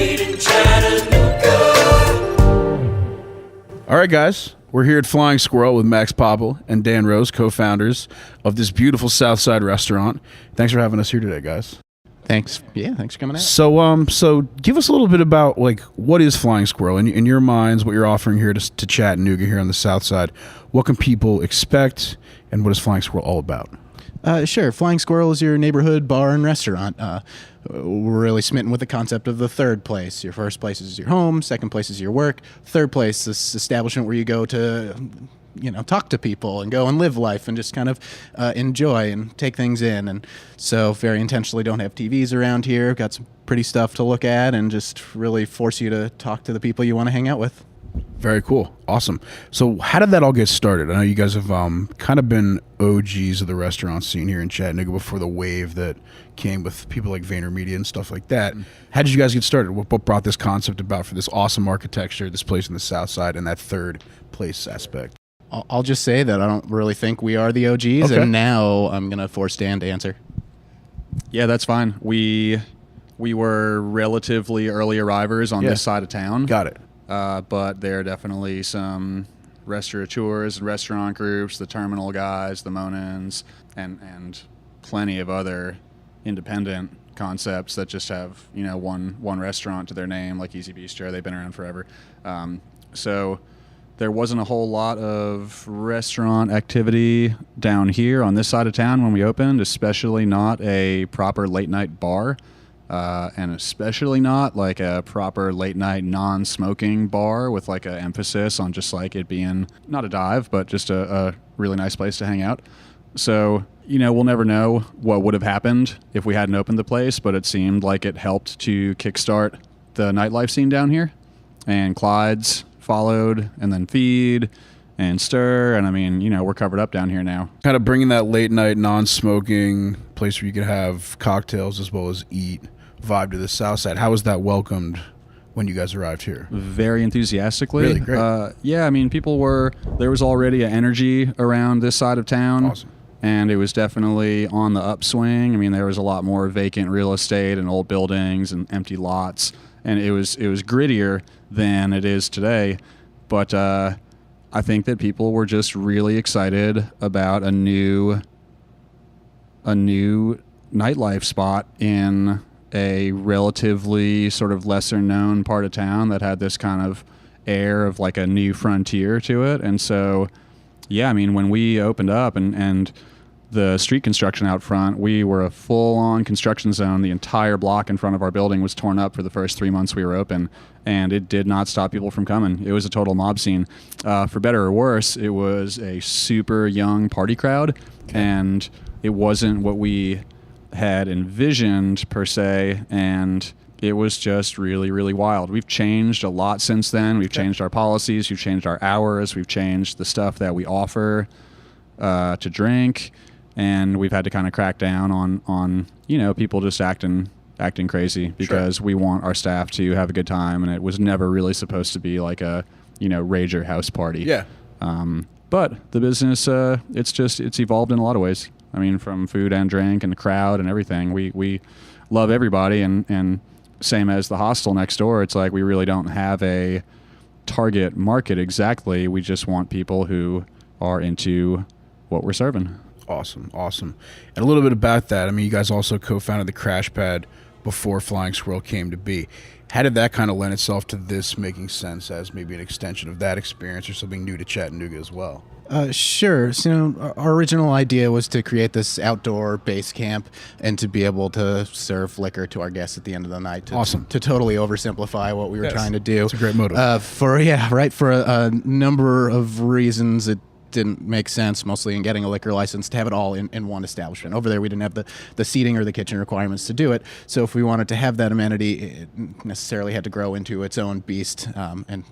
made in Chattanooga. All right, guys. We're here at Flying Squirrel with Max Popple and Dan Rose, co-founders of this beautiful Southside restaurant. Thanks for having us here today, guys. Thanks. Yeah, thanks for coming out. So give us a little bit about what is Flying Squirrel in your minds, what you're offering here to Chattanooga here on the South Side. What can people expect, and what is Flying Squirrel all about? Sure. Flying Squirrel is your neighborhood bar and restaurant. We're really smitten with the concept of the third place. Your first place is your home. Second place is your work. Third place, this establishment where you go to, talk to people and go and live life and just kind of enjoy and take things in. And so very intentionally don't have TVs around here. Got some pretty stuff to look at and just really force you to talk to the people you want to hang out with. Very cool. Awesome. So how did that all get started? I know you guys have kind of been OGs of the restaurant scene here in Chattanooga before the wave that came with people like VaynerMedia and stuff like that. How did you guys get started? What brought this concept about for this awesome architecture, this place in the South Side, and that third place aspect? I'll just say that I don't really think we are the OGs, Okay. and now I'm going to force Dan to answer. Yeah, that's fine. We were relatively early arrivers on this side of town. Got it. But there are definitely some restaurateurs and restaurant groups, the Terminal guys, the Monans, and plenty of other independent concepts that just have one restaurant to their name, like Easy Bistro. They've been around forever. So there wasn't a whole lot of restaurant activity down here on this side of town when we opened, especially not a proper late night bar. And especially not like a proper late night non-smoking bar with like an emphasis on just like it being not a dive, but just a really nice place to hang out. So, we'll never know what would have happened if we hadn't opened the place, but it seemed like it helped to kickstart the nightlife scene down here. And Clyde's followed, and then Feed and Stir. And I mean, we're covered up down here now. Kind of bringing that late night non-smoking place where you could have cocktails as well as eat vibe to the South Side. How was that welcomed when you guys arrived here? Very enthusiastically. Really great. Yeah, I mean, there was already an energy around this side of town. Awesome. And it was definitely on the upswing. I mean, there was a lot more vacant real estate and old buildings and empty lots. And it was grittier than it is today. But I think that people were just really excited about a new nightlife spot in a relatively sort of lesser known part of town that had this kind of air of like a new frontier to it. And so, yeah, I mean, when we opened up and the street construction out front, we were a full-on construction zone. The entire block in front of our building was torn up for the first 3 months we were open, and it did not stop people from coming. It was a total mob scene. For better or worse, it was a super young party crowd, and it wasn't what we had envisioned per se, and it was just really, really wild. We've changed a lot since then. We've changed our policies, we've changed our hours, we've changed the stuff that we offer to drink, and we've had to kind of crack down on people just acting crazy because we want our staff to have a good time, and it was never really supposed to be like a rager house party. Yeah. But the business, it's evolved in a lot of ways. I mean, from food and drink and the crowd and everything. We love everybody, and same as the hostel next door, it's like we really don't have a target market exactly. We just want people who are into what we're serving. Awesome. And a little bit about that. I mean, you guys also co-founded the Crash Pad before Flying Squirrel came to be. How did that kind of lend itself to this making sense as maybe an extension of that experience or something new to Chattanooga as well? Sure. So our original idea was to create this outdoor base camp and to be able to serve liquor to our guests at the end of the night. Awesome. To totally oversimplify what we were trying to do. It's a great motive. For a number of reasons, it didn't make sense, mostly in getting a liquor license, to have it all in one establishment. Over there, we didn't have the seating or the kitchen requirements to do it. So if we wanted to have that amenity, it necessarily had to grow into its own beast, and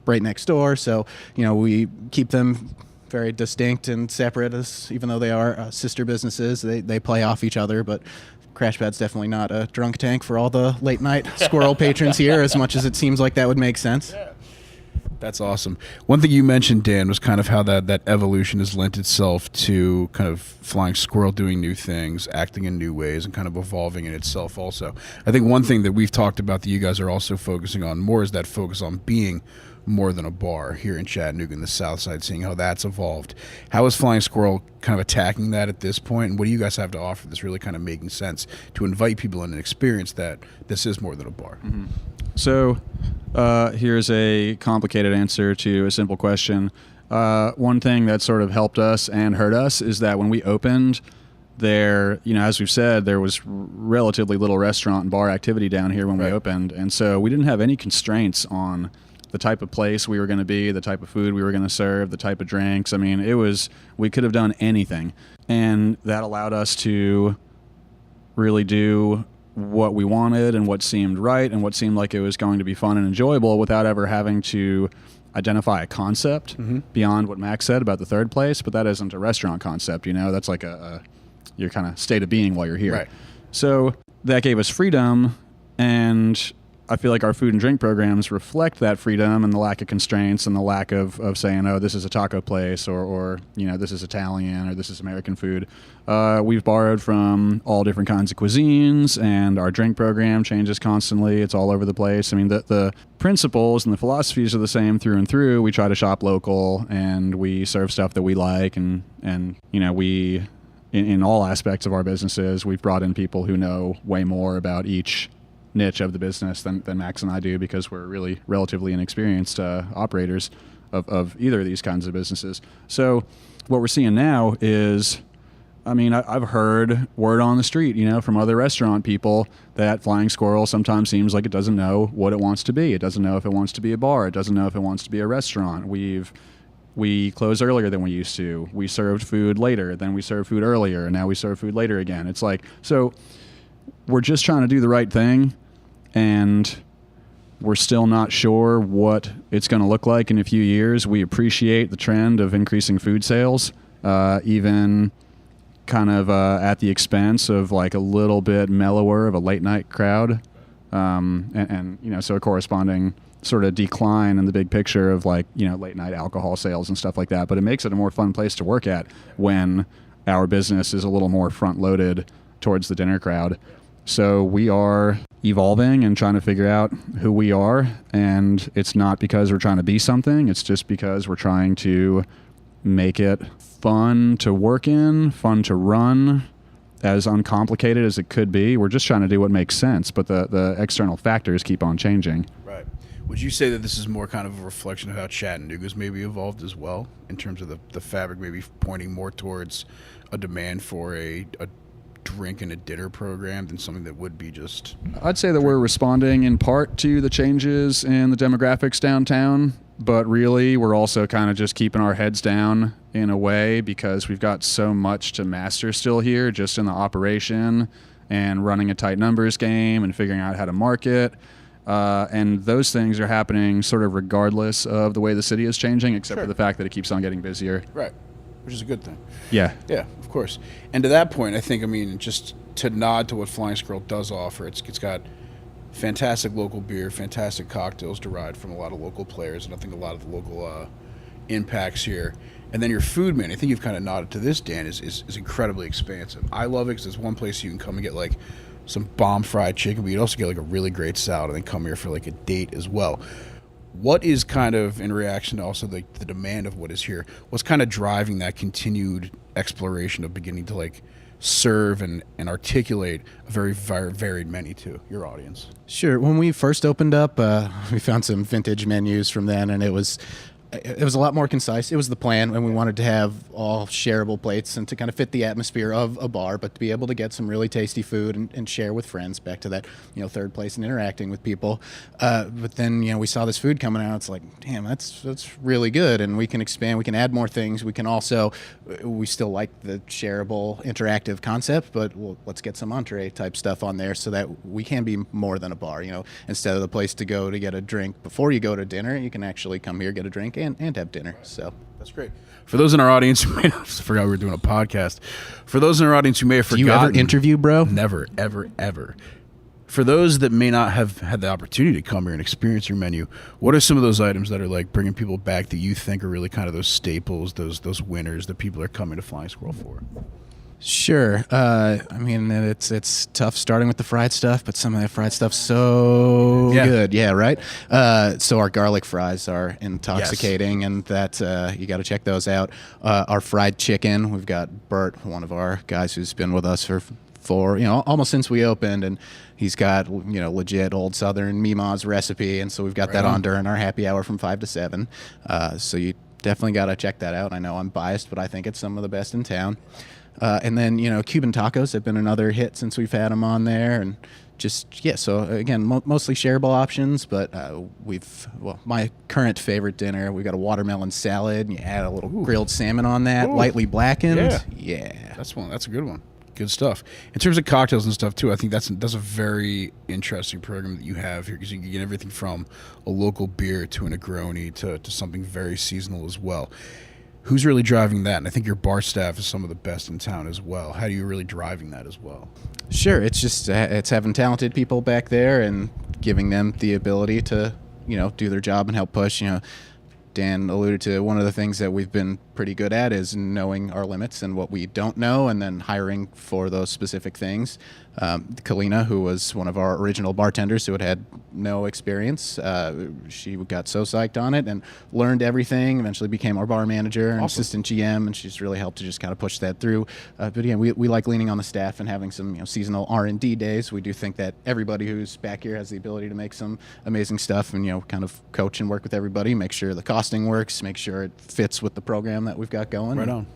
right next door. So, we keep them very distinct and separate, even though they are sister businesses. They play off each other, but Crash Pad's definitely not a drunk tank for all the late night Squirrel patrons here, as much as it seems like that would make sense. That's awesome. One thing you mentioned, Dan, was kind of how that evolution has lent itself to kind of Flying Squirrel doing new things, acting in new ways, and kind of evolving in itself also. I think one thing that we've talked about that you guys are also focusing on more is that focus on being more than a bar here in Chattanooga in the Southside, seeing how that's evolved. How is Flying Squirrel kind of attacking that at this point, and what do you guys have to offer that's really kind of making sense to invite people in and experience that this is more than a bar? Mm-hmm. So here's a complicated answer to a simple question. One thing that sort of helped us and hurt us is that when we opened there, as we've said, there was relatively little restaurant and bar activity down here when we opened. And so we didn't have any constraints on the type of place we were going to be, the type of food we were going to serve, the type of drinks. I mean, we could have done anything. And that allowed us to really do what we wanted and what seemed right and what seemed like it was going to be fun and enjoyable without ever having to identify a concept beyond what Max said about the third place. But that isn't a restaurant concept, that's like your kind of state of being while you're here. Right. So that gave us freedom, and I feel like our food and drink programs reflect that freedom and the lack of constraints and the lack of saying, oh, this is a taco place or this is Italian or this is American food. We've borrowed from all different kinds of cuisines, and our drink program changes constantly. It's all over the place. I mean, the principles and the philosophies are the same through and through. We try to shop local, and we serve stuff that we like, and we, in all aspects of our businesses, we've brought in people who know way more about each niche of the business than Max and I do, because we're really relatively inexperienced operators of either of these kinds of businesses. So what we're seeing now is, I've heard word on the street, from other restaurant people that Flying Squirrel sometimes seems like it doesn't know what it wants to be. It doesn't know if it wants to be a bar. It doesn't know if it wants to be a restaurant. We closed earlier than we used to. We served food later, then we served food earlier, and now we serve food later again. It's like, so we're just trying to do the right thing, and we're still not sure what it's going to look like in a few years. We appreciate the trend of increasing food sales, even kind of at the expense of like a little bit mellower of a late night crowd, and so a corresponding sort of decline in the big picture of like late night alcohol sales and stuff like that. But it makes it a more fun place to work at when our business is a little more front loaded towards the dinner crowd. So we are evolving and trying to figure out who we are, and it's not because we're trying to be something, it's just because we're trying to make it fun to work in, fun to run, as uncomplicated as it could be. We're just trying to do what makes sense, but the external factors keep on changing. Right. Would you say that this is more kind of a reflection of how Chattanooga's maybe evolved as well, in terms of the fabric maybe pointing more towards a demand for a drink and a dinner program than something that would be just... I'd say that we're responding in part to the changes in the demographics downtown, but really we're also kind of just keeping our heads down in a way, because we've got so much to master still here, just in the operation and running a tight numbers game and figuring out how to market. And those things are happening sort of regardless of the way the city is changing, except for the fact that it keeps on getting busier. Right. Which is a good thing. Yeah. Yeah, of course. And to that point, I think, just to nod to what Flying Squirrel does offer, it's got fantastic local beer, fantastic cocktails derived from a lot of local players, and I think a lot of the local impacts here. And then your food, man, I think you've kind of nodded to this, Dan, is incredibly expansive. I love it because there's one place you can come and get like some bomb fried chicken, but you'd also get like a really great salad and then come here for like a date as well. What is kind of, in reaction to also the demand of what is here, what's kind of driving that continued exploration of beginning to like serve and articulate a very varied menu to your audience? Sure. When we first opened up, we found some vintage menus from then, and it was a lot more concise. It was the plan, and we wanted to have all shareable plates and to kind of fit the atmosphere of a bar, but to be able to get some really tasty food and share with friends, back to that, third place and interacting with people. But then, we saw this food coming out. It's like, damn, that's really good. And we can expand, we can add more things. We can also, we still like the shareable interactive concept, but let's get some entree type stuff on there so that we can be more than a bar. Instead of the place to go to get a drink before you go to dinner, you can actually come here, get a drink, and have dinner. So that's great. For those in our audience who may have forgot we were doing a podcast, for those in our audience who may have forgotten... Do you ever interview, bro? Never, ever, ever. For those that may not have had the opportunity to come here and experience your menu, what are some of those items that are like bringing people back that you think are really kind of those staples, those winners that people are coming to Flying Squirrel for? Sure. I mean, it's tough starting with the fried stuff, but some of that fried stuff's so good. Yeah, right? So our garlic fries are intoxicating, and that you got to check those out. Our fried chicken, we've got Bert, one of our guys who's been with us for almost since we opened, and he's got legit old Southern Mima's recipe, and so we've got that on during our happy hour from 5 to 7. So you definitely got to check that out. I know I'm biased, but I think it's some of the best in town. And then, Cuban tacos have been another hit since we've had them on there. And so again, mostly shareable options, but my current favorite dinner, we've got a watermelon salad, and you add a little grilled salmon on that, lightly blackened. Yeah. That's a good one. Good stuff. In terms of cocktails and stuff, too, I think that's a very interesting program that you have here, because you can get everything from a local beer to a Negroni to something very seasonal as well. Who's really driving that? And I think your bar staff is some of the best in town as well. How are you really driving that as well? Sure. It's just it's having talented people back there and giving them the ability to, do their job and help push. Dan alluded to one of the things that we've been pretty good at is knowing our limits and what we don't know, and then hiring for those specific things. Kalina, who was one of our original bartenders who had no experience, she got so psyched on it and learned everything, eventually became our bar manager and assistant GM, and she's really helped to just kind of push that through. But again, we like leaning on the staff and having some seasonal R&D days. We do think that everybody who's back here has the ability to make some amazing stuff, and kind of coach and work with everybody, make sure the costing works, make sure it fits with the program that we've got going. Right on.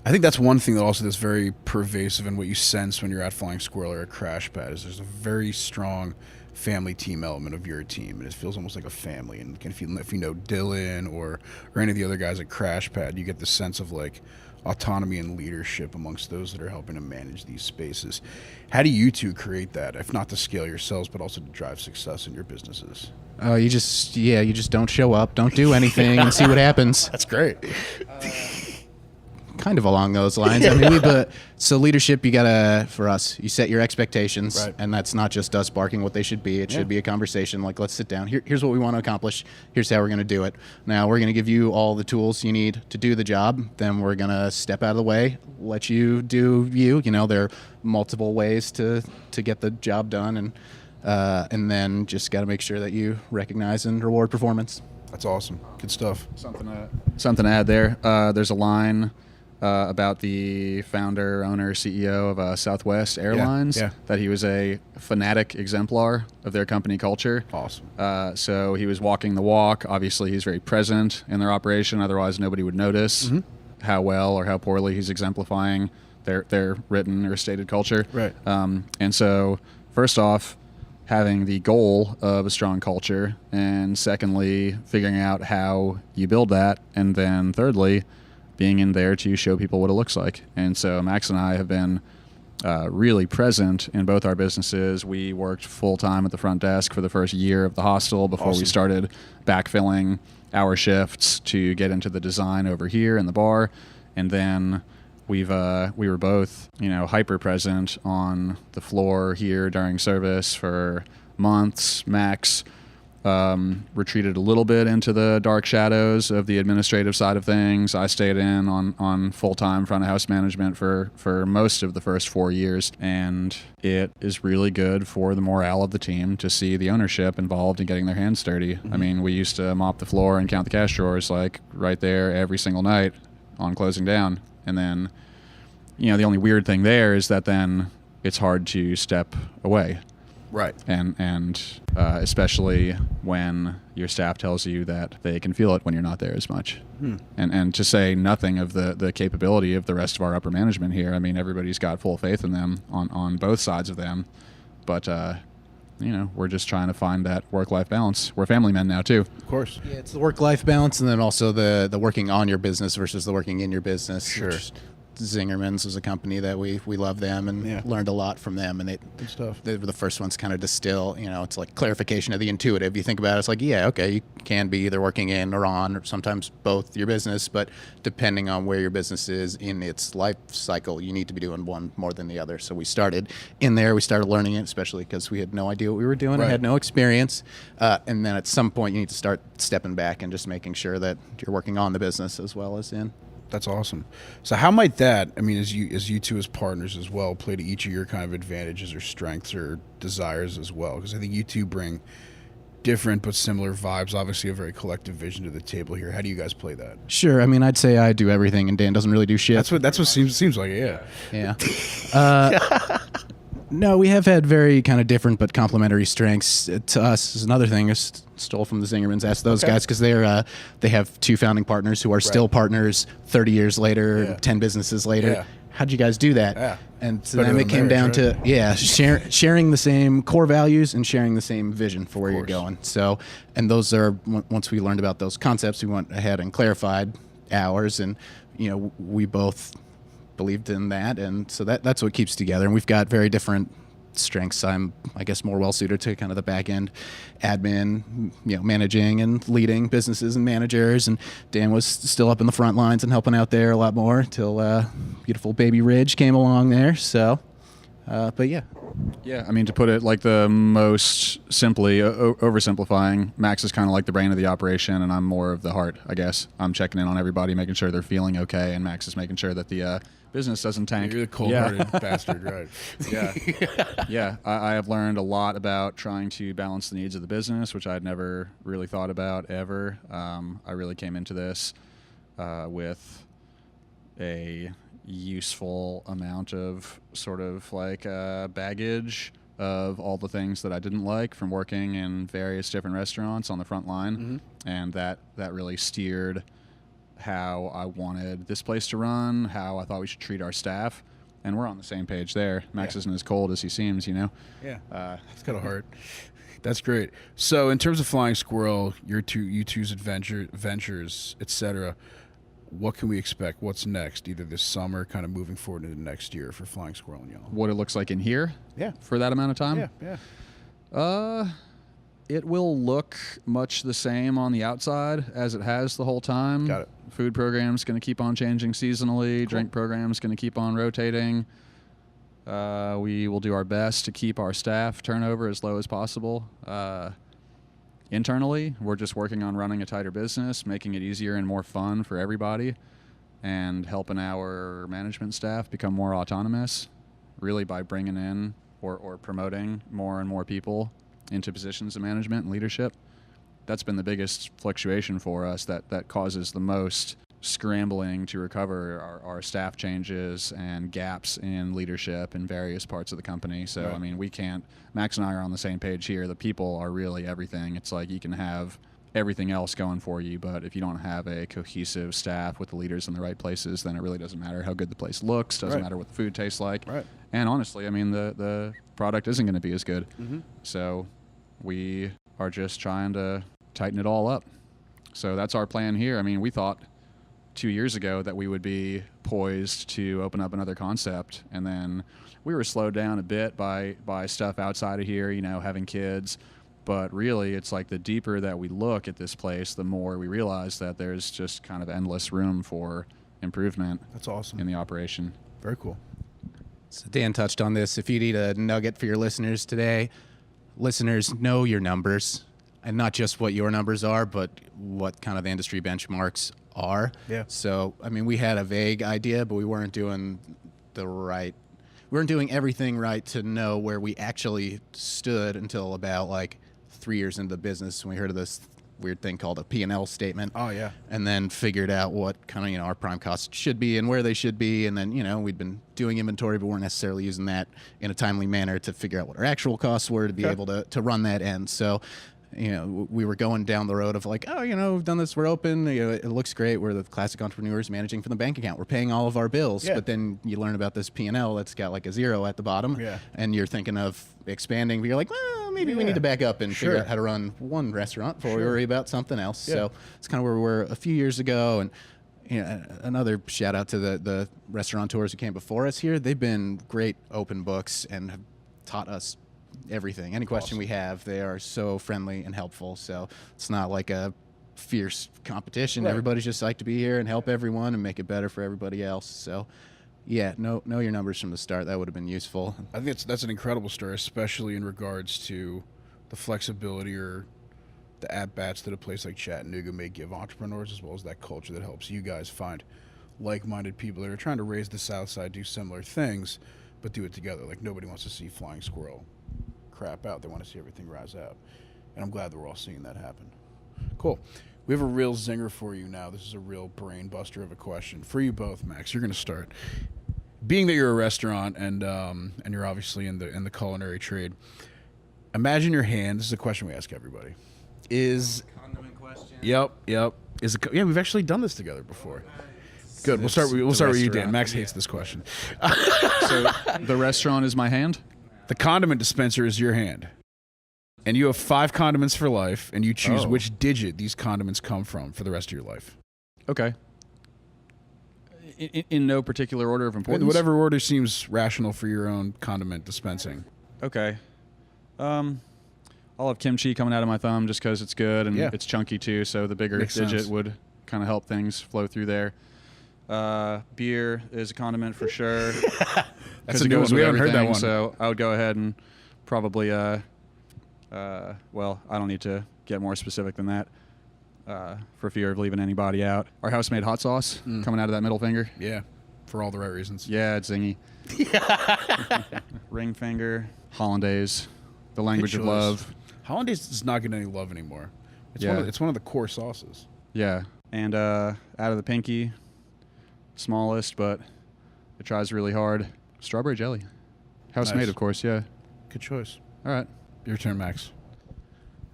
I think that's one thing that also that's very pervasive in what you sense when you're at Flying Squirrel or at Crash Pad is there's a very strong family team element of your team, and it feels almost like a family. And if you know Dylan or any of the other guys at Crash Pad, you get the sense of like autonomy and leadership amongst those that are helping to manage these spaces. How do you two create that, if not to scale yourselves, but also to drive success in your businesses? You just don't show up, don't do anything, and see what happens. That's great. Kind of along those lines. I mean, so leadership, for us, you set your expectations, right. And that's not just us barking what they should be. It should be a conversation. Like, let's sit down. Here's what we want to accomplish. Here's how we're going to do it. Now, we're going to give you all the tools you need to do the job. Then we're going to step out of the way, let you do you. There are multiple ways to get the job done, and then just got to make sure that you recognize and reward performance. That's awesome. Good stuff. Something to add there. There's a line about the founder, owner, CEO of Southwest Airlines, that he was a fanatic exemplar of their company culture. Awesome. So he was walking the walk. Obviously, he's very present in their operation. Otherwise, nobody would notice how well or how poorly he's exemplifying their written or stated culture. Right. And so, first off, having the goal of a strong culture, and secondly, figuring out how you build that, and then thirdly, being in there to show people what it looks like. And so Max and I have been really present in both our businesses. We worked full-time at the front desk for the first year of the hostel before we started backfilling our shifts to get into the design over here in the bar. And then we were both, hyper present on the floor here during service for months. Max retreated a little bit into the dark shadows of the administrative side of things. I stayed in on full-time front of house management for most of the first 4 years, and it is really good for the morale of the team to see the ownership involved in getting their hands dirty. I mean, we used to mop the floor and count the cash drawers like right there every single night on closing down, and then the only weird thing there is that then it's hard to step away. Right. And especially when your staff tells you that they can feel it when you're not there as much. And to say nothing of the capability of the rest of our upper management here. I mean, everybody's got full faith in them on both sides of them. But, we're just trying to find that work-life balance. We're family men now, too. Of course. Yeah, it's the work-life balance, and then also the working on your business versus the working in your business. Sure. Zingerman's was a company that we love them and learned a lot from them, and Good stuff. they were the first ones to kind of distill, it's like clarification of the intuitive. You think about it, it's like, yeah, okay, you can be either working in or on, or sometimes both your business, but depending on where your business is in its life cycle, you need to be doing one more than the other. So we started in there, we started learning it, especially because we had no idea what we were doing, and had no experience. And then at some point you need to start stepping back and just making sure that you're working on the business as well as in. That's awesome. So how might that, I mean, as you two as partners as well, play to each of your kind of advantages or strengths or desires as well? Because I think you two bring different but similar vibes, obviously a very collective vision to the table here. How do you guys play that? Sure. I mean, I'd say I do everything and Dan doesn't really do shit. That's what seems like it, Yeah. No, we have had very kind of different but complementary strengths. To us is another thing. I stole from the Zingermans. Asked those guys because they have two founding partners who are still partners 30 years later, 10 businesses later. Yeah. How'd you guys do that? Yeah. And so then it came down to sharing the same core values and sharing the same vision for where you're going. So, and those are, once we learned about those concepts, we went ahead and clarified ours, and we both believed in that, and so that's what keeps together. And we've got very different strengths. I'm, I guess, more well suited to kind of the back end admin, managing and leading businesses and managers, and Dan was still up in the front lines and helping out there a lot more till beautiful baby Ridge came along there. So but yeah, I mean, to put it like the most simply, oversimplifying, Max is kind of like the brain of the operation, and I'm more of the heart, I guess. I'm checking in on everybody, making sure they're feeling okay, and Max is making sure that the business doesn't tank. You're the cold-hearted bastard, right? Yeah. I have learned a lot about trying to balance the needs of the business, which I'd never really thought about ever. I really came into this with a useful amount of sort of like baggage of all the things that I didn't like from working in various different restaurants on the front line, and that really steered how I wanted this place to run, how I thought we should treat our staff, and we're on the same page there. Max isn't as cold as he seems, Yeah, it's got a heart. That's great. So in terms of Flying Squirrel, you two's ventures, etc., what can we expect? What's next, either this summer, kind of moving forward into next year for Flying Squirrel and y'all? What it looks like in here? Yeah. For that amount of time? Yeah. It will look much the same on the outside as it has the whole time. Got it. Food program's going to keep on changing seasonally. Cool. Drink program's going to keep on rotating. We will do our best to keep our staff turnover as low as possible. Internally, we're just working on running a tighter business, making it easier and more fun for everybody, and helping our management staff become more autonomous, really by bringing in or promoting more and more people into positions of management and leadership. That's been the biggest fluctuation for us that causes the most scrambling to recover our staff changes and gaps in leadership in various parts of the company. So, right. I mean, Max and I are on the same page here. The people are really everything. It's like you can have everything else going for you, but if you don't have a cohesive staff with the leaders in the right places, then it really doesn't matter how good the place looks, doesn't matter what the food tastes like. Right. And honestly, I mean, the product isn't going to be as good. So we are just trying to tighten it all up. So that's our plan here. I mean, we thought 2 years ago that we would be poised to open up another concept, and then we were slowed down a bit by stuff outside of here, having kids. But really, it's like the deeper that we look at this place, the more we realize that there's just kind of endless room for improvement. That's awesome. In the operation. Very cool. So Dan touched on this. If you need a nugget for your listeners today, listeners, know your numbers, and not just what your numbers are, but what kind of the industry benchmarks are. Yeah. So, I mean, we had a vague idea, but we weren't doing everything right to know where we actually stood until about like 3 years into the business, when we heard of this weird thing called a P&L statement. Oh, yeah. And then figured out what kind of, our prime costs should be and where they should be. And then, we'd been doing inventory, but weren't necessarily using that in a timely manner to figure out what our actual costs were to be able to run that end. So, we were going down the road of like, we've done this, we're open, it looks great, we're the classic entrepreneurs managing from the bank account, we're paying all of our bills, but then you learn about this P&L that's got like a zero at the bottom, and you're thinking of expanding, but you're like, well, maybe we need to back up and figure out how to run one restaurant before we worry about something else. So it's kind of where we were a few years ago, and Another shout out to the restaurateurs who came before us here. They've been great open books and have taught us everything. Any question we have, they are so friendly and helpful. So it's not like a fierce competition. Right. Everybody's just like to be here and help everyone and make it better for everybody else. So yeah, know your numbers from the start. That would have been useful. I think that's an incredible story, especially in regards to the flexibility or the at-bats that a place like Chattanooga may give entrepreneurs, as well as that culture that helps you guys find like-minded people that are trying to raise the Southside, do similar things, but do it together. Like, nobody wants to see Flying Squirrel crap out. They want to see everything rise out. And I'm glad that we're all seeing that happen. Cool. We have a real zinger for you now. This is a real brain buster of a question. For you both, Max, you're going to start. Being that you're a restaurant and you're obviously in the culinary trade, imagine your hand. This is a question we ask everybody. Condiment question. Yep. Yeah, we've actually done this together before. Good. We'll start with you, Dan. Max hates this question. So the restaurant is my hand? The condiment dispenser is your hand. And you have 5 condiments for life, and you choose which digit these condiments come from for the rest of your life. Okay. In no particular order of importance? Whatever order seems rational for your own condiment dispensing. Okay. I'll have kimchi coming out of my thumb just because it's good and it's chunky too, so the bigger Makes digit sense. would kind of help things flow through there. Beer is a condiment for sure. That's a good one. We haven't heard that one. So I would go ahead and probably, well, I don't need to get more specific than that for fear of leaving anybody out. Our house-made hot sauce coming out of that middle finger. Yeah, for all the right reasons. Yeah, it's zingy. Ring finger, hollandaise, the language of love. Hollandaise does not get any love anymore. It's Yeah. one of the core sauces. Yeah, and out of the pinky, smallest, but it tries really hard. Strawberry jelly, house Nice. made, of course. Yeah. Good choice. All right. Your turn, Max.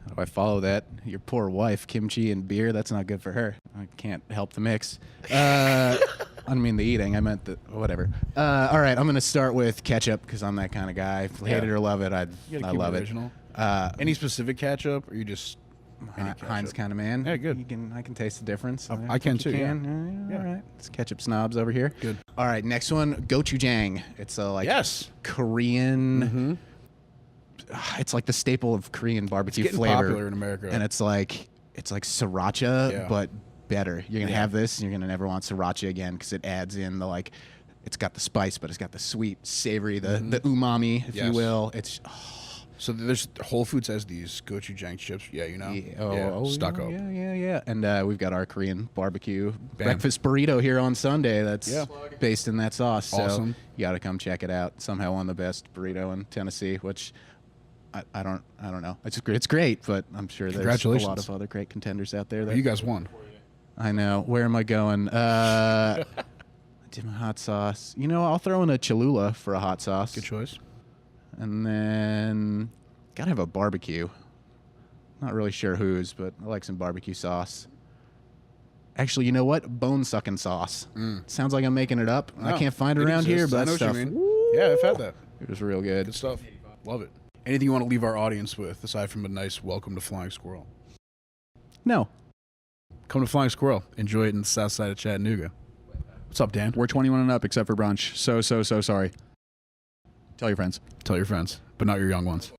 How do I follow that? Your poor wife, kimchi and beer, that's not good for her. I can't help the mix. I don't mean the eating, I meant the whatever. All right, I'm going to start with ketchup because I'm that kind of guy. If hate it or love it, I love it. Original. Any specific ketchup, or you just any ketchup? Heinz kind of man. Yeah, good. I can taste the difference. I can think too, you yeah. Yeah, all right. It's ketchup snobs over here. Good. All right, next one, gochujang. It's a Yes. Korean. It's like the staple of Korean barbecue Getting flavor. popular in America. And it's like sriracha, Yeah. but better. You're gonna Yeah. have this, and you're gonna never want sriracha again because it adds in the it's got the spice, but it's got the sweet, savory, the umami, if you Yes. will. It's So there's Whole Foods has these gochujang chips. Yeah, you know. Stuck up. Yeah. And we've got our Korean barbecue breakfast burrito here on Sunday. That's based in that sauce. So Awesome. you got to come check it out. Somehow one of the best burrito in Tennessee, which I don't know. It's great, but I'm sure there's a Congratulations. lot of other great contenders out there. That You guys won. I know. Where am I going? I did my hot sauce. I'll throw in a Cholula for a hot sauce. Good choice. And then gotta have a barbecue. Not really sure whose, but I like some barbecue sauce. Actually, you know what? Bone sucking sauce. Sounds like I'm making it up. I can't find it around here, exists. but I know that what you stuff. mean. Yeah, I've had that. It was real good. Good stuff. Love it. Anything you want to leave our audience with, aside from a nice welcome to Flying Squirrel? No. Come to Flying Squirrel. Enjoy it in the south side of Chattanooga. What's up, Dan? We're 21 and up except for brunch. So sorry. Tell your friends. Tell your friends, but not your young ones.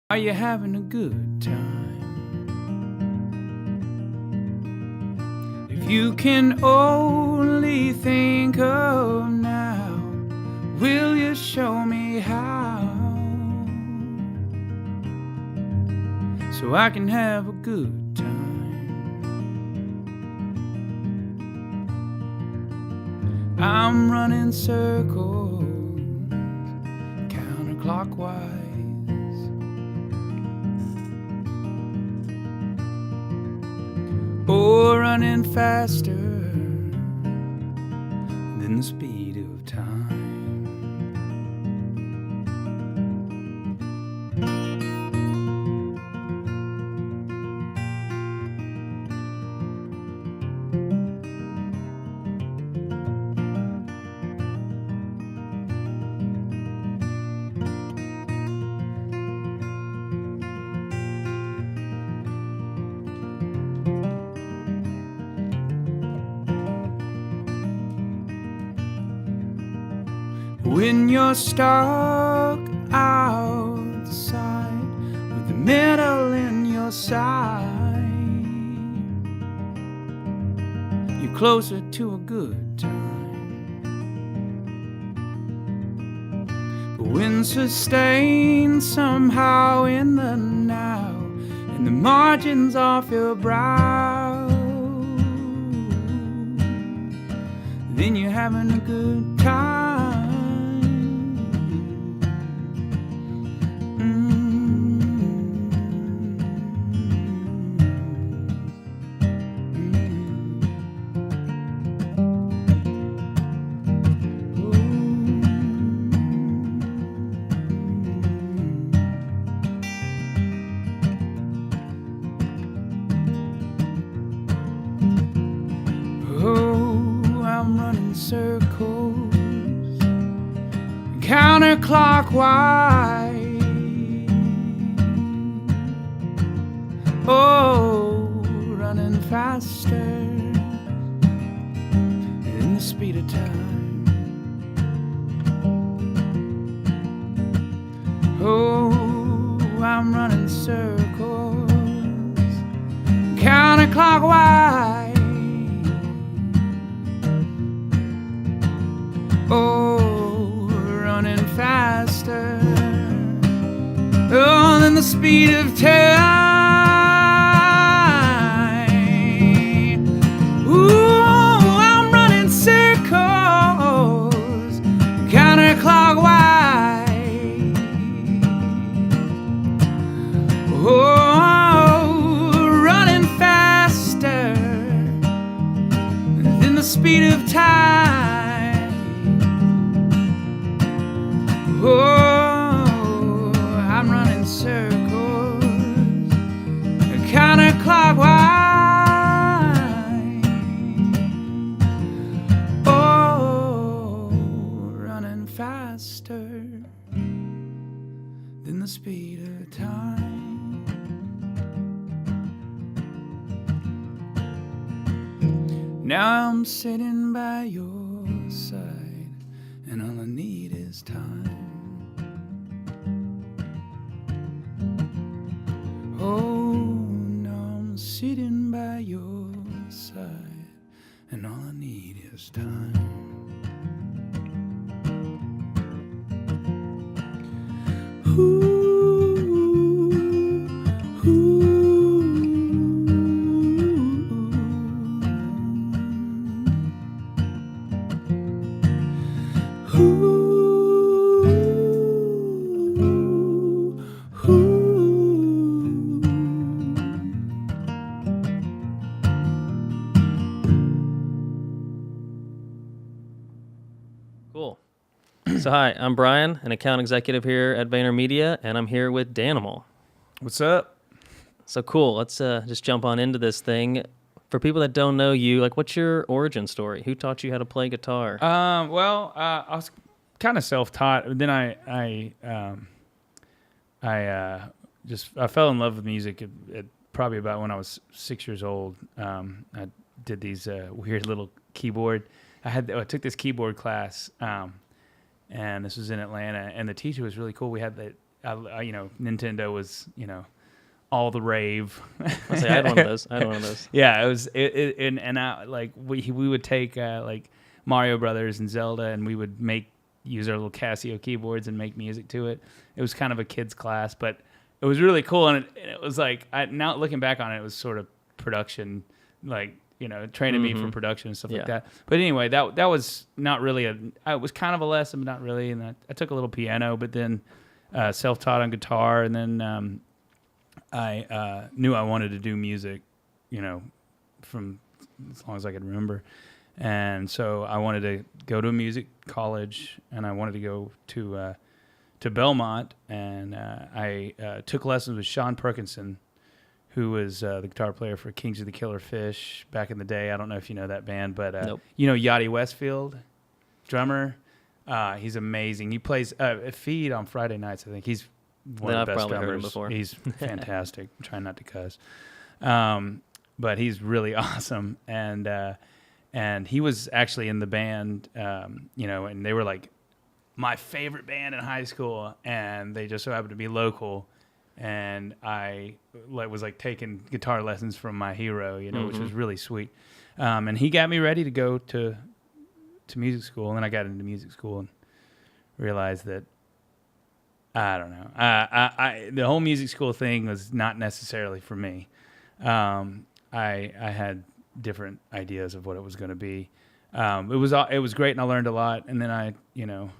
Are you having a good time? If you can only think of now, will you show me how? So I can have a good time. I'm running circles, counterclockwise. running faster than the speed of time. When you're stuck outside with the metal in your side, you're closer to a good time. But when sustained somehow in the now, and the margins off your brow, then you're having a good time. Circles counterclockwise. Oh, running faster than the speed of time. Oh, I'm running circles counterclockwise. Oh, running faster than the speed of time. Ooh, I'm running circles counterclockwise. Oh, running faster than the speed of time. Oh, I'm running circles counterclockwise. Oh, running faster than the speed of time. Now I'm sitting by your side, and all I need is time. Oh, now I'm sitting by your side, and all I need is time. Ooh, ooh, ooh. Cool. So hi, I'm Brian, an account executive here at VaynerMedia, and I'm here with Danimal. What's up? So cool. Let's just jump on into this thing. For people that don't know you, like, what's your origin story? Who taught you how to play guitar? I was kind of self-taught. Then I fell in love with music at probably about when I was 6 years old. I did these weird little keyboard. I took this keyboard class, and this was in Atlanta, and the teacher was really cool. We had Nintendo was, all the rave. I had one of those. Yeah, it was we would take like Mario Brothers and Zelda, and we would use our little Casio keyboards and make music to it. It was kind of a kids class, but it was really cool, and it was like, now looking back on it, it was sort of production, like, training me for production and stuff like that. But anyway, that was not really it was kind of a lesson, but not really. And I took a little piano, but then self-taught on guitar, and then I knew I wanted to do music, from as long as I could remember. And so I wanted to go to a music college, and I wanted to go to Belmont, and I took lessons with Sean Perkinson, who was the guitar player for Kings of the Killer Fish back in the day. I don't know if you know that band, but Nope. you know Yachty Westfield, drummer. He's amazing. He plays at Feed on Friday nights, I think. He's one Then of the I've best probably heard him drummers. before. He's fantastic. I'm trying not to cuss. But he's really awesome. And he was actually in the band, you know, and they were like my favorite band in high school, and they just so happened to be local. And I was like taking guitar lessons from my hero, you know, which was really sweet. And he got me ready to go to music school, and then I got into music school and realized that I don't know. I the whole music school thing was not necessarily for me. I had different ideas of what it was going to be. It was great, and I learned a lot. And then I, you know,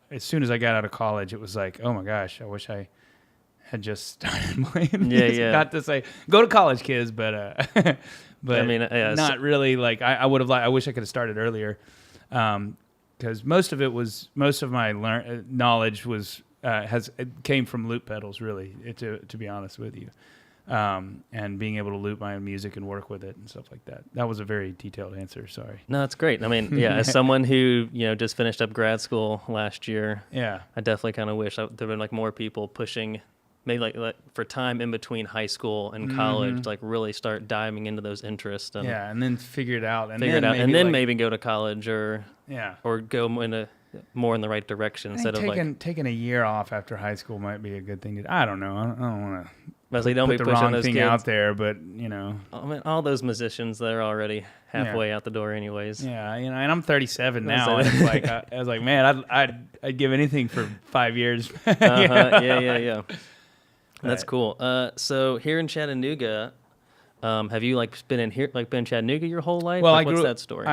as soon as I got out of college, it was like, oh my gosh, I wish I had just started playing music. Yeah. Not to say go to college, kids, but but I mean, yeah, not really. Like I would have. I wish I could have started earlier, because most of my knowledge was it came from loop pedals, really. To be honest with you. And being able to loop my own music and work with it and stuff like that. That was a very detailed answer. Sorry. No, it's great. I mean, yeah, as someone who, you know, just finished up grad school last year, Yeah. I definitely kind of wish there had been like more people pushing maybe like for time in between high school and college to like really start diving into those interests and Yeah, and then figure it out. And figure it then out, and then like, maybe go to college or go more in the right direction instead of like taking a year off after high school might be a good thing to. I don't know. I don't want to Leslie, don't put be the pushing wrong those thing kids out there, but you know. I mean, all those musicians, they're already halfway out the door anyways. Yeah, you know, and I'm 37 I was now. like- And it's like I was like, man, I'd give anything for 5 years. Yeah. That's cool. So here in Chattanooga, have you been in Chattanooga your whole life? Well, Like, I what's grew. that story?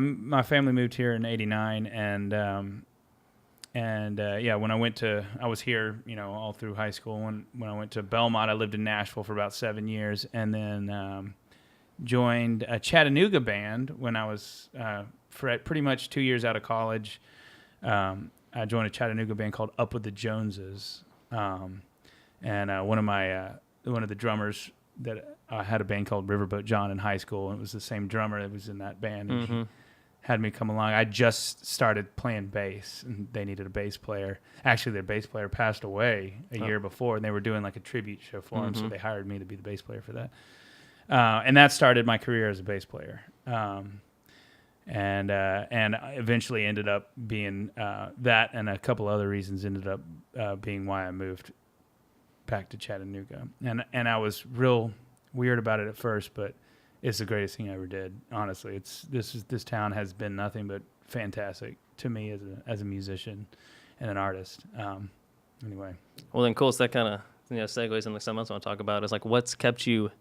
My family moved here in '89, and when I was here, you know, all through high school. When I went to Belmont, I lived in Nashville for about 7 years, and then joined a Chattanooga band when I was pretty much 2 years out of college. I joined a Chattanooga band called Up with the Joneses, and one of the drummers that had a band called Riverboat John in high school, and it was the same drummer that was in that band. And he had me come along. I just started playing bass, and they needed a bass player. Actually, their bass player passed away a year before, and they were doing like a tribute show for him, so they hired me to be the bass player for that. And that started my career as a bass player. And eventually ended up being that, and a couple other reasons ended up being why I moved back to Chattanooga. And I was real weird about it at first, but it's the greatest thing I ever did. Honestly, this town has been nothing but fantastic to me as a musician and an artist. Anyway. Well, then, cool. So that kind of segues into something else I want to talk about. Is like what's kept you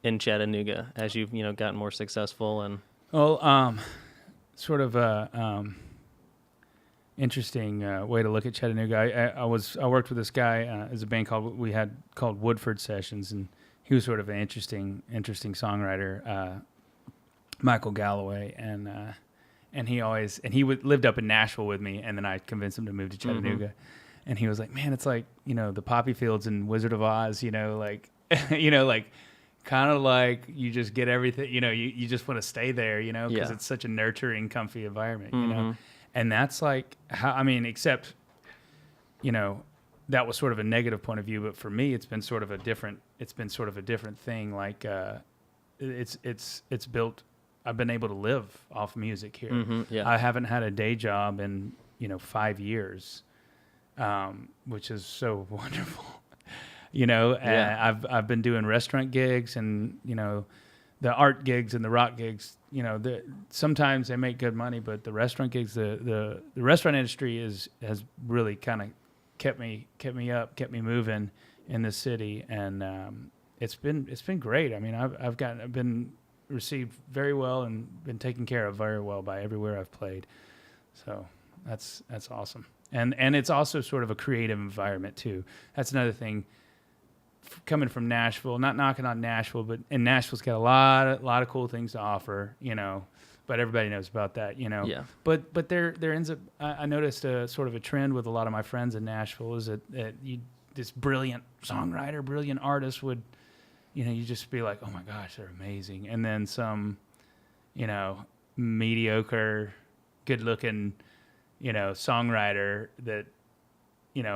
in Chattanooga as you've gotten more successful and. Well, sort of a interesting way to look at Chattanooga. I worked with this guy as a band called Woodford Sessions, and he was sort of an interesting songwriter, Michael Galloway, and he lived up in Nashville with me, and then I convinced him to move to Chattanooga, and he was like, man, it's like the poppy fields in Wizard of Oz, like kind of like you just get everything, you just want to stay there, because it's such a nurturing, comfy environment, and that's like how, except, that was sort of a negative point of view, but for me, it's been sort of a different thing. Like, it's built, I've been able to live off music here. I haven't had a day job in, 5 years, which is so wonderful. I've been doing restaurant gigs and, the art gigs and the rock gigs, sometimes they make good money, but the restaurant gigs, the restaurant industry has really kind of kept me moving in this city. And, it's been great. I've been received very well and been taken care of very well by everywhere I've played. So that's awesome. And it's also sort of a creative environment too. That's another thing. coming from Nashville, not knocking on Nashville, but and Nashville's got a lot of cool things to offer, but everybody knows about that, Yeah. But there ends up, I noticed a sort of a trend with a lot of my friends in Nashville is that this brilliant songwriter, brilliant artist would, you just be like, oh my gosh, they're amazing. And then some, mediocre, good looking, songwriter that,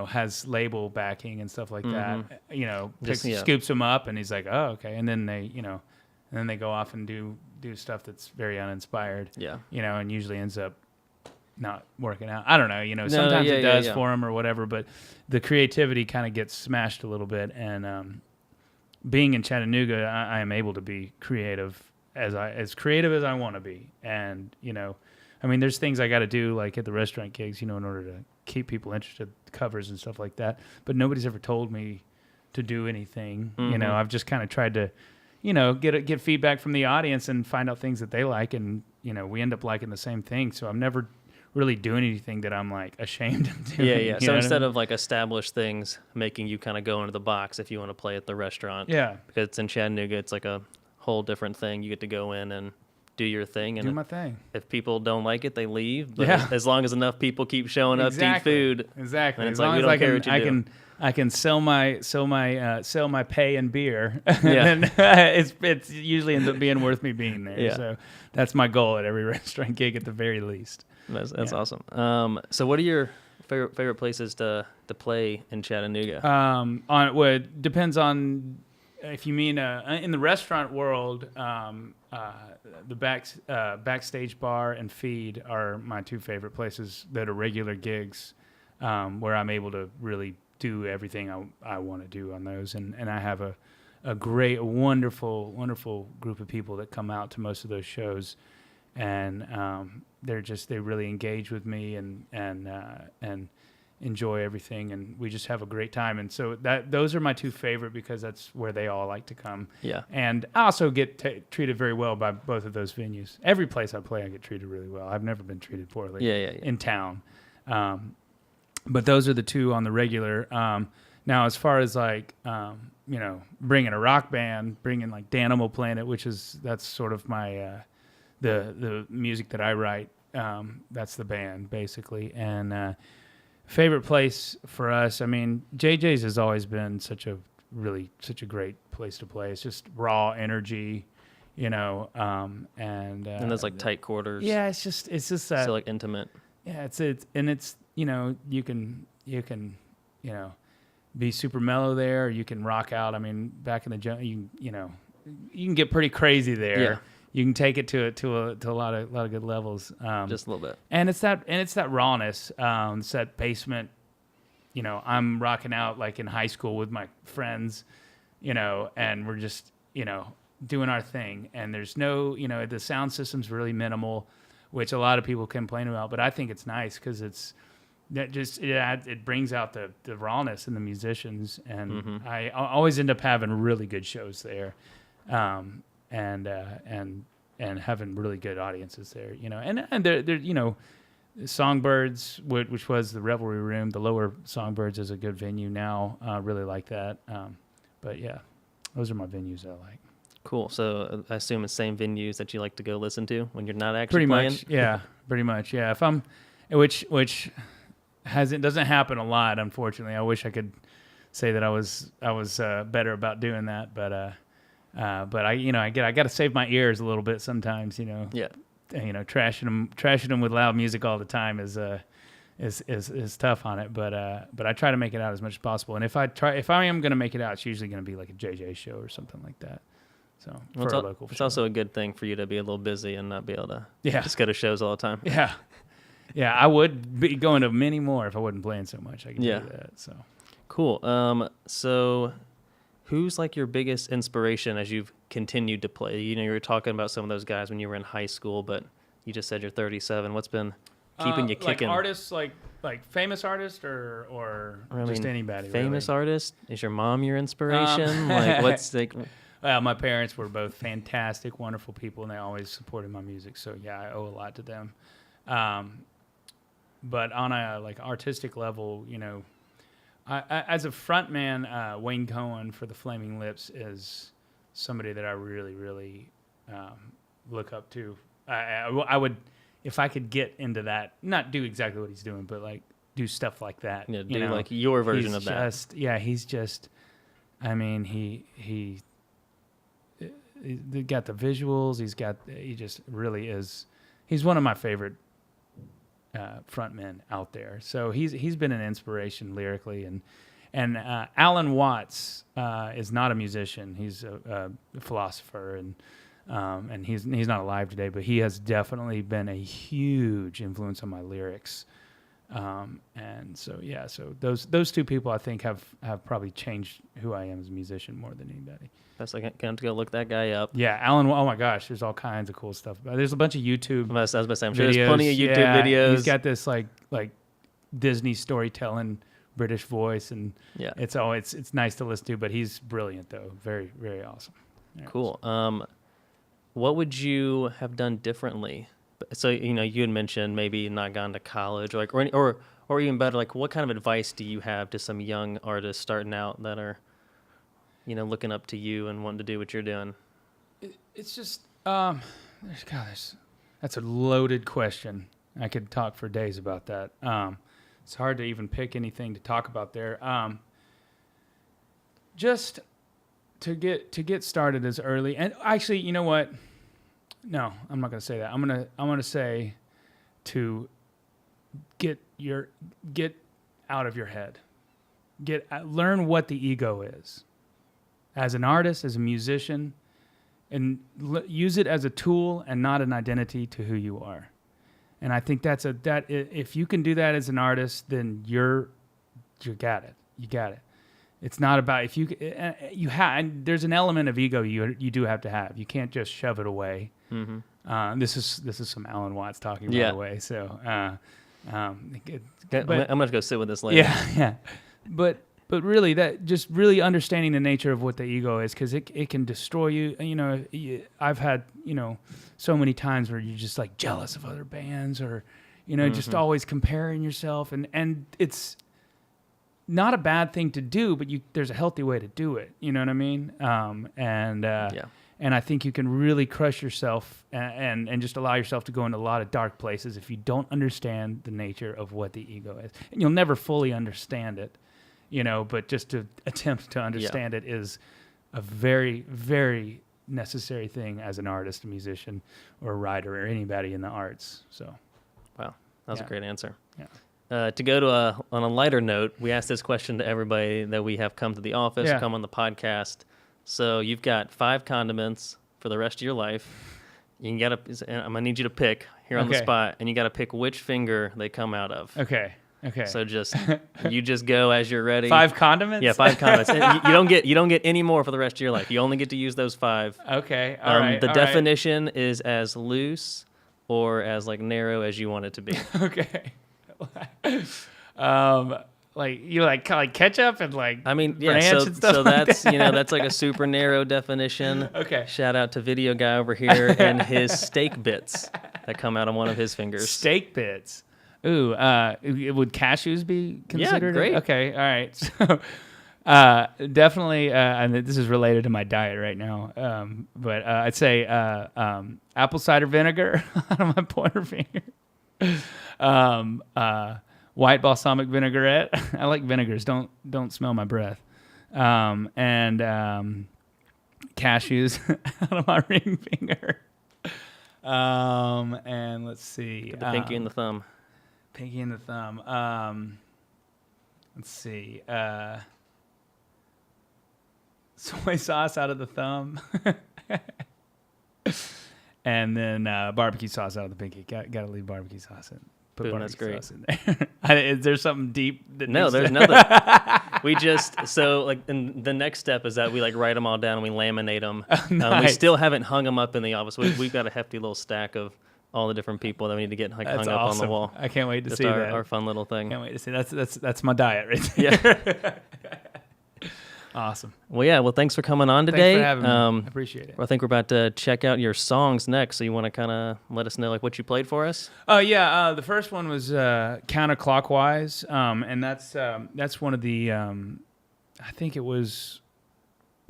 has label backing and stuff like that, scoops him up and he's like, oh, okay. And then they go off and do stuff that's very uninspired, and usually ends up not working out. I don't know, sometimes it does for them or whatever, but the creativity kind of gets smashed a little bit. And being in Chattanooga, I am able to be creative as creative as I want to be. And, there's things I got to do like at the restaurant gigs, in order to keep people interested, covers and stuff like that. But nobody's ever told me to do anything. I've just kind of tried to, get feedback from the audience and find out things that they like. And, we end up liking the same thing. So I'm never really doing anything that I'm like ashamed of doing. Yeah. So instead of like established things making you kind of go into the box if you want to play at the restaurant. Yeah. Because it's in Chattanooga, it's like a whole different thing. You get to go in and do your thing. And do my thing. If people don't like it, they leave. But as long as enough people keep showing up to eat food. Exactly. And it's as long like, as we don't care what you do. I can sell my pay in beer. Yeah. And it's usually ends up being worth me being there. Yeah. So that's my goal at every restaurant gig at the very least. That's awesome. So what are your favorite places to play in Chattanooga? It depends on if you mean in the restaurant world. The backstage bar and feed are my two favorite places that are regular gigs, where I'm able to really do everything I want to do on those. And I have a wonderful group of people that come out to most of those shows, and they really engage with me and enjoy everything, and we just have a great time. And so those are my two favorite because that's where they all like to come. Yeah. And I also get treated very well by both of those venues. Every place I play, I get treated really well. I've never been treated poorly in town. But those are the two on the regular. Now, as far as like, bringing a rock band, bringing like Danimal playing it, that's sort of my, the music that I write. That's the band basically. And, favorite place for us, JJ's has always been such a great place to play. It's just raw energy, and there's like tight quarters. Yeah, it's just that. So like intimate. Yeah, it's you can be super mellow there, or you can rock out. Back in the you can get pretty crazy there. Yeah. You can take it to a lot of good levels. Just a little bit. And it's that rawness. It's that basement. I'm rocking out like in high school with my friends, and we're just doing our thing. And there's no the sound system's really minimal, which a lot of people complain about. But I think it's nice because it brings out the rawness in the musicians, and I always end up having really good shows there. And having really good audiences there, and they're Songbirds, which was the Revelry Room, the lower Songbirds is a good venue now. Really like that. But yeah, those are my venues I like. Cool. So I assume it's same venues that you like to go listen to when you're not actually playing? Pretty much. Yeah. If I'm, which doesn't happen a lot, unfortunately. I wish I could say that I was better about doing that, but I got to save my ears a little bit sometimes. Yeah. Trashing them with loud music all the time is tough on it. But I try to make it out as much as possible. And if I am going to make it out, it's usually going to be like a JJ show or something like that. So for a local show. It's also a good thing for you to be a little busy and not be able to Yeah. just go to shows all the time. Yeah. Yeah, I would be going to many more if I wasn't playing so much. I can do that. So cool. So who's like your biggest inspiration as you've continued to play? You were talking about some of those guys when you were in high school, but you just said you're 37. What's been keeping you kicking? Like artists, like famous artists, or just anybody. Famous really. Artist? Is your mom your inspiration? Like what's like? Well, my parents were both fantastic, wonderful people, and they always supported my music. So yeah, I owe a lot to them. But on a like artistic level, As a frontman, Wayne Cohen for the Flaming Lips is somebody that I really, really look up to. I would, if I could get into that, not do exactly what he's doing, but like do stuff like that. Yeah, do like your version of that. Yeah, he's just. I mean, he got the visuals. He just really is. He's one of my favorite frontmen out there. So he's been an inspiration lyrically, and Alan Watts is not a musician. He's a philosopher, and he's not alive today, but he has definitely been a huge influence on my lyrics. And so those two people I think have probably changed who I am as a musician more than anybody. That's like, gonna have to go look that guy up. Yeah, Alan. Oh my gosh, there's all kinds of cool stuff. There's a bunch of YouTube. I was about to say, I'm videos. sure there's plenty of YouTube videos. He's got this like Disney storytelling British voice, and it's nice to listen to. But he's brilliant though, very very awesome. Yeah, cool. What would you have done differently? So you had mentioned maybe not gone to college, or even better, like what kind of advice do you have to some young artists starting out that are, looking up to you and wanting to do what you're doing? It's just that's a loaded question. I could talk for days about that. It's hard to even pick anything to talk about there. Just to get started as early, and actually, you know what? No, I'm not going to say that. I'm going to say to get out of your head. Learn what the ego is. As an artist, as a musician, and use it as a tool and not an identity to who you are. And I think if you can do that as an artist, then you got it. You got it. It's not about if you have. And there's an element of ego you do have to have. You can't just shove it away. Mm-hmm. This is some Alan Watts talking, by the way. So, I'm gonna go sit with this later. Yeah. But really, that just really understanding the nature of what the ego is, because it can destroy you. I've had so many times where you're just like jealous of other bands, or just always comparing yourself, and it's not a bad thing to do, but there's a healthy way to do it. You know what I mean? And I think you can really crush yourself and just allow yourself to go into a lot of dark places if you don't understand the nature of what the ego is. And you'll never fully understand it, but just to attempt to understand it is a very, very necessary thing as an artist, a musician, or a writer, or anybody in the arts. So, wow, that was a great answer. Yeah. To go on a lighter note, we asked this question to everybody that we have come to the office, come on the podcast. So you've got 5 condiments for the rest of your life. I'm gonna need you to pick here on the spot, and you got to pick which finger they come out of. Okay. So you just go as you're ready. 5 condiments? Yeah, 5 condiments. And you don't get any more for the rest of your life. You only get to use those 5. Okay. All right. The definition is as loose or as narrow as you want it to be. Okay. Like ketchup and ranch and stuff. So that's that's like a super narrow definition. Okay. Shout out to video guy over here and his steak bits that come out of one of his fingers. Steak bits. Ooh, would cashews be considered? Yeah, great. Okay, all right. So, definitely, and this is related to my diet right now. But I'd say apple cider vinegar on my pointer finger. White balsamic vinaigrette. I like vinegars. Don't smell my breath. And cashews out of my ring finger. And let's see. The pinky and the thumb. Pinky and the thumb. Let's see. Soy sauce out of the thumb. And then barbecue sauce out of the pinky. Got to leave barbecue sauce in. Put that's great. Sauce in there. Is there something deep? No, there's nothing. We just and the next step is that we write them all down and we laminate them. Nice. We still haven't hung them up in the office. We've got a hefty little stack of all the different people that we need to get hung That's up awesome. on the wall. I can't wait to Just see that. Our fun little thing. Can't wait to see. That's my diet right there. Awesome. Well, yeah. Well, thanks for coming on today. Thanks for having me. I appreciate it. I think we're about to check out your songs next. So you want to kind of let us know like what you played for us? Oh yeah, the first one was Counterclockwise, and that's one of the I think it was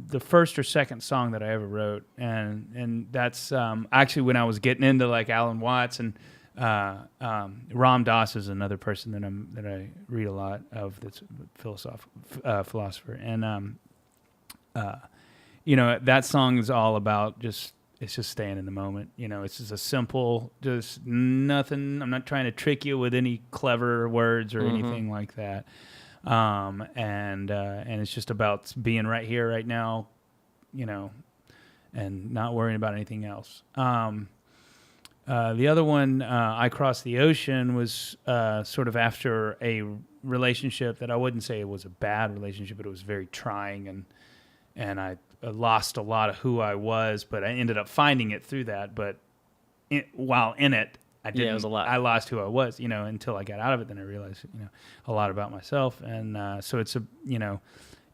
the first or second song that I ever wrote, and that's actually when I was getting into like Alan Watts and Ram Dass is another person that I read a lot of, that's a philosopher, and you know, that song is all about just staying in the moment. You know, it's just a simple, just nothing. I'm not trying to trick you with any clever words or anything like that. And it's just about being right here, right now, you know, and not worrying about anything else. The other one, I Crossed the Ocean, was sort of after a relationship that I wouldn't say it was a bad relationship, but it was very trying, and I lost a lot of who I was, but I ended up finding it through that. But while in it, I didn't. Yeah, it was a lot. I lost who I was, you know, until I got out of it. Then I realized, you know, a lot about myself, and so it's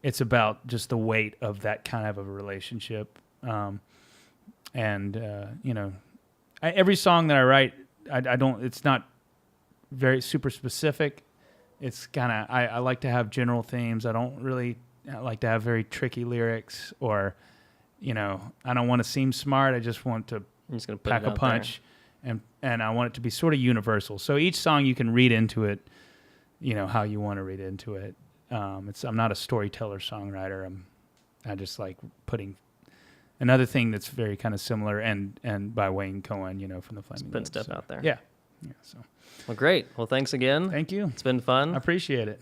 it's about just the weight of that kind of a relationship, and you know, every song that I write, I don't. It's not very super specific. It's kind of I like to have general themes. I don't really like to have very tricky lyrics, or, you know, I don't want to seem smart. I just want to I'm just gonna put pack it a out punch, and I want it to be sort of universal. So each song you can read into it, you know, how you want to read into it. I'm not a storyteller songwriter. I just like putting another thing that's very kind of similar, and by Wayne Cohen, you know, from the Flaming putting Lips. stuff out there. Yeah. So Well, great. Well, thanks again. thank you. It's been fun. I appreciate it.